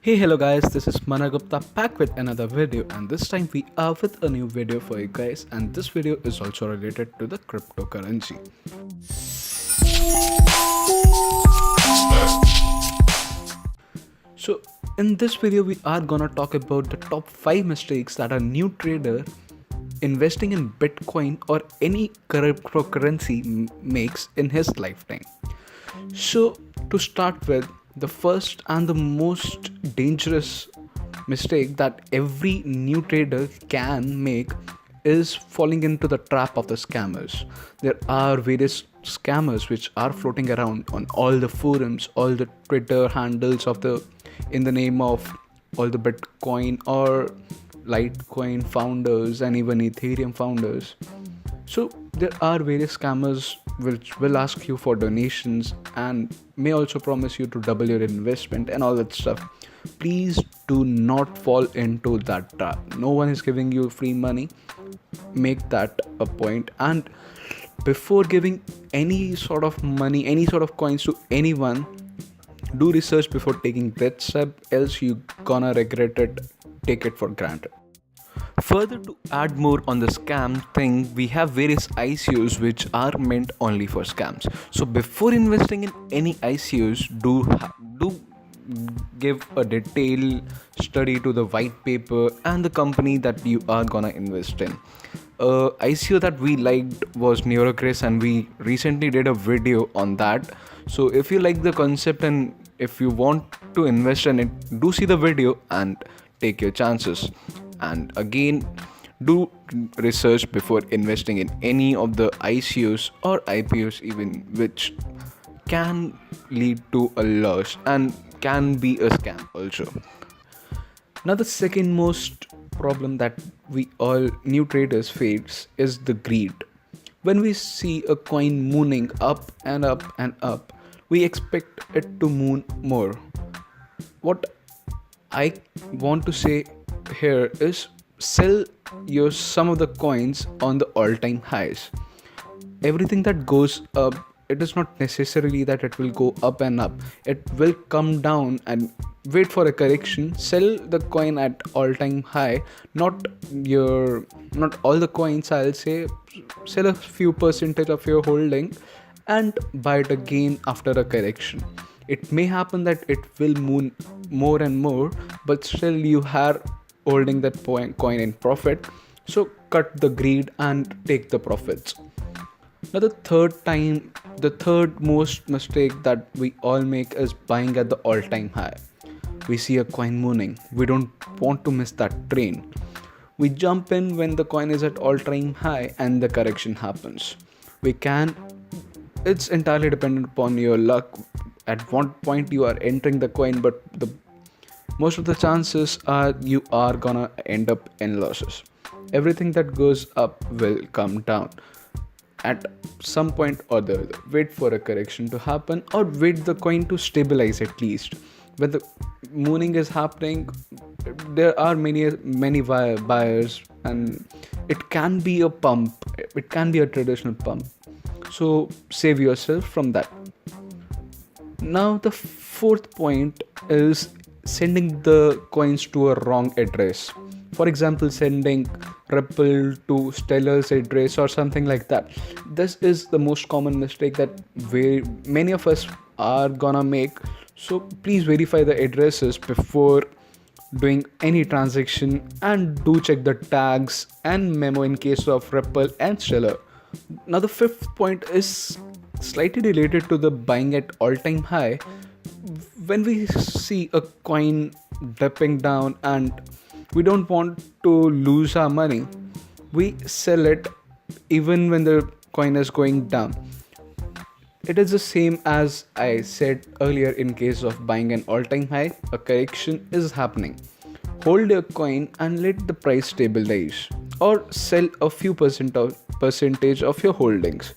Hey, hello guys, this is Managupta back with another video, and this time we are with a new video for you guys, and this video is also related to the cryptocurrency. So in this video we are gonna talk about the top 5 mistakes that a new trader investing in Bitcoin or any cryptocurrency makes in his lifetime. So, to start with, the first and the most dangerous mistake that every new trader can make is falling into the trap of the scammers. There are various scammers which are floating around on all the forums, all the Twitter handles of the in the name of all the Bitcoin or Litecoin founders and even Ethereum founders. So there are various scammers which will ask you for donations and may also promise you to double your investment and all that stuff. Please do not fall into that trap. No one is giving you free money. Make that a point. And before giving any sort of money, any sort of coins to anyone, do research before taking that step, else you gonna regret it. Take it for granted. Further, to add more on the scam thing, we have various ICOs which are meant only for scams. So before investing in any ICOs, do give a detailed study to the white paper and the company that you are gonna invest in. ICO that we liked was Neurogris, and we recently did a video on that. So if you like the concept and if you want to invest in it, do see the video and take your chances. And again, do research before investing in any of the ICOs or IPOs, even, which can lead to a loss and can be a scam also. Now, the second most problem that we all new traders face is the greed. When we see a coin mooning up and up and up, we expect it to moon more. What I want to say here is sell your some of the coins on the all-time highs. Everything that goes up, it is not necessarily that it will go up and up. It will come down and wait for a correction. Sell the coin at all-time high, not all the coins, I'll say. Sell a few percentage of your holding and buy it again after a correction. It may happen that it will moon more and more, but still you are holding that coin in profit. So cut the greed and take the profits. Now the third most mistake that we all make is buying at the all-time high. We see a coin mooning. We don't want to miss that train. We jump in when the coin is at all-time high and the correction happens. It's entirely dependent upon your luck at what point you are entering the coin, but the most of the chances are you are gonna end up in losses. Everything that goes up will come down at some point or the other. Wait for a correction to happen or wait the coin to stabilize at least. When the mooning is happening, there are many buyers, and it can be a pump. It can be a traditional pump. So save yourself from that. Now the fourth point is sending the coins to a wrong address. For example, sending Ripple to Stellar's address or something like that. This is the most common mistake that many of us are gonna make. So please verify the addresses before doing any transaction, and do check the tags and memo in case of Ripple and Stellar. Now the fifth point is slightly related to the buying at all-time high. When we see a coin dipping down and we don't want to lose our money, we sell it even when the coin is going down. It is the same as I said earlier. In case of buying an all-time high, a correction is happening. Hold your coin and let the price stabilize, or sell a few percentage of your holdings.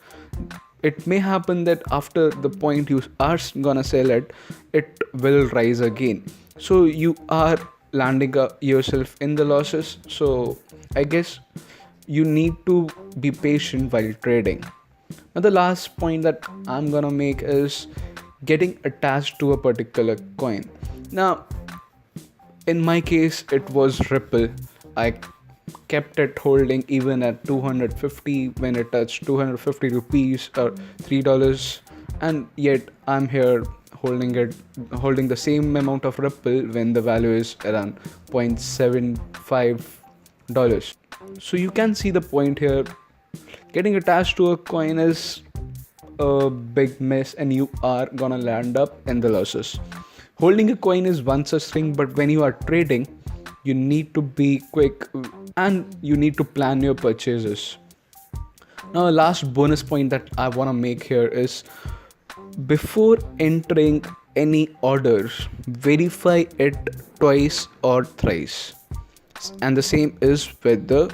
It may happen that after the point you are gonna sell it, it will rise again. So you are landing yourself in the losses. So I guess you need to be patient while trading. Now the last point that I'm gonna make is getting attached to a particular coin. Now In my case, it was Ripple. I kept it holding even at 250 when it touched 250 rupees or $3, and yet I'm here holding the same amount of Ripple when the value is around 0.75 dollars. So you can see the point here. Getting attached to a coin is a big mess, and you are gonna land up in the losses. Holding a coin is one such thing, but when you are trading, you need to be quick and you need to plan your purchases. Now, a last bonus point that I want to make here is, before entering any orders, verify it twice or thrice. And the same is with the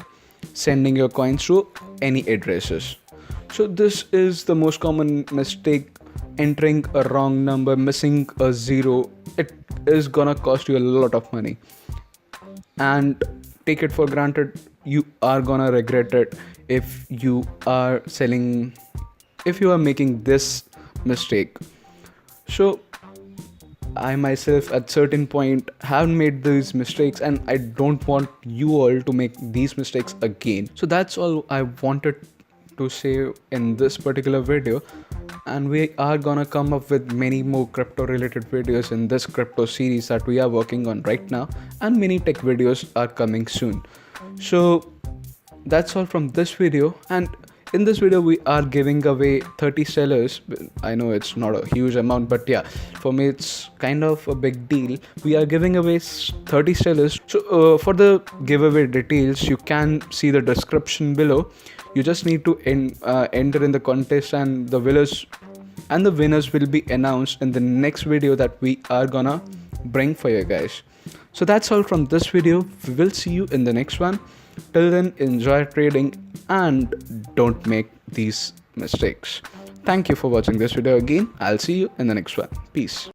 sending your coins to any addresses. So this is the most common mistake: entering a wrong number, missing a zero. It is gonna cost you a lot of money, and take it for granted, you are gonna regret it if you are making this mistake. So I myself at certain point have made these mistakes, and I don't want you all to make these mistakes again. So that's all I wanted to say in this particular video, and we are gonna come up with many more crypto related videos in this crypto series that we are working on right now, and many tech videos are coming soon. So that's all from this video, and in this video we are giving away 30 sellers. I know it's not a huge amount, but yeah, for me it's kind of a big deal. We are giving away 30 sellers. So for the giveaway details, you can see the description below. You just need to enter in the contest, and the winners will be announced in the next video that we are gonna bring for you guys. So that's all from this video. We will see you in the next one. Till then, enjoy trading and don't make these mistakes. Thank you for watching this video again. I'll see you in the next one. Peace.